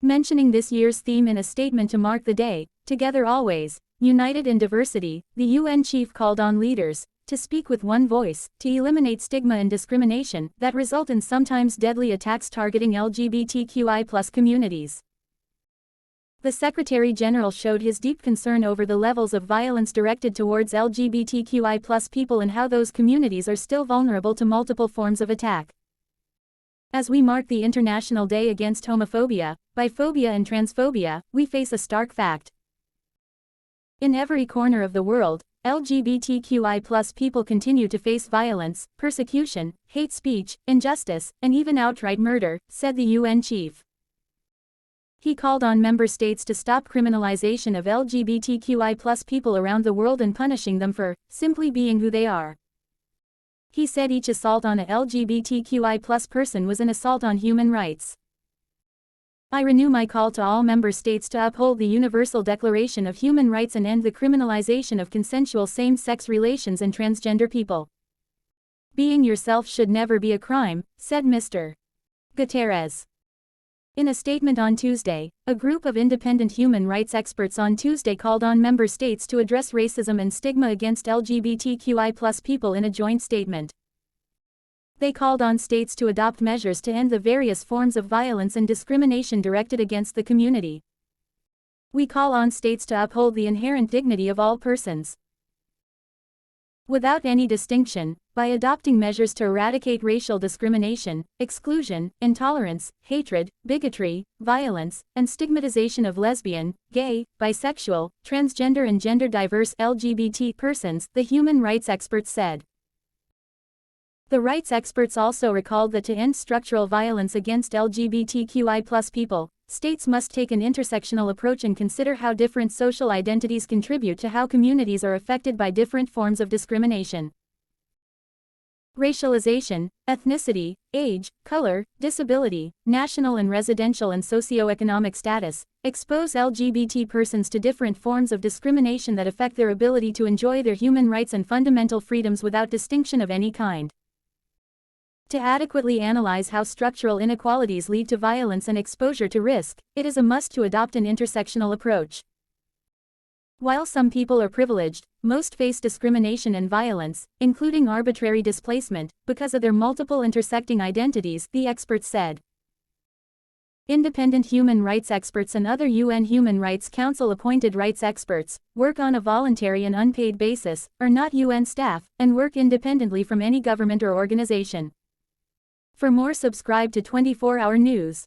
Mentioning this year's theme in a statement to mark the day, Together Always, United in Diversity, the UN chief called on leaders to speak with one voice, to eliminate stigma and discrimination that result in sometimes deadly attacks targeting LGBTQI+ communities. The Secretary General showed his deep concern over the levels of violence directed towards LGBTQI+ people and how those communities are still vulnerable to multiple forms of attack. As we mark the International Day Against Homophobia, Biphobia and Transphobia, we face a stark fact. In every corner of the world, LGBTQI+ people continue to face violence, persecution, hate speech, injustice, and even outright murder, said the UN chief. He called on member states to stop criminalization of LGBTQI+ people around the world and punishing them for simply being who they are. He said each assault on a LGBTQI+ person was an assault on human rights. I renew my call to all member states to uphold the Universal Declaration of Human Rights and end the criminalization of consensual same-sex relations and transgender people. Being yourself should never be a crime, said Mr. Guterres. In a statement on Tuesday, a group of independent human rights experts on Tuesday called on member states to address racism and stigma against LGBTQI+ people in a joint statement. They called on states to adopt measures to end the various forms of violence and discrimination directed against the community. We call on states to uphold the inherent dignity of all persons, without any distinction, by adopting measures to eradicate racial discrimination, exclusion, intolerance, hatred, bigotry, violence, and stigmatization of lesbian, gay, bisexual, transgender and gender-diverse LGBT persons, the human rights experts said. The rights experts also recalled that to end structural violence against LGBTQI+ people, states must take an intersectional approach and consider how different social identities contribute to how communities are affected by different forms of discrimination. Racialization, ethnicity, age, color, disability, national and residential and socioeconomic status, expose LGBT persons to different forms of discrimination that affect their ability to enjoy their human rights and fundamental freedoms without distinction of any kind. To adequately analyze how structural inequalities lead to violence and exposure to risk, it is a must to adopt an intersectional approach. While some people are privileged, most face discrimination and violence, including arbitrary displacement, because of their multiple intersecting identities, the experts said. Independent human rights experts and other UN Human Rights Council appointed rights experts work on a voluntary and unpaid basis, are not UN staff, and work independently from any government or organization. For more, subscribe to 24 Hour News.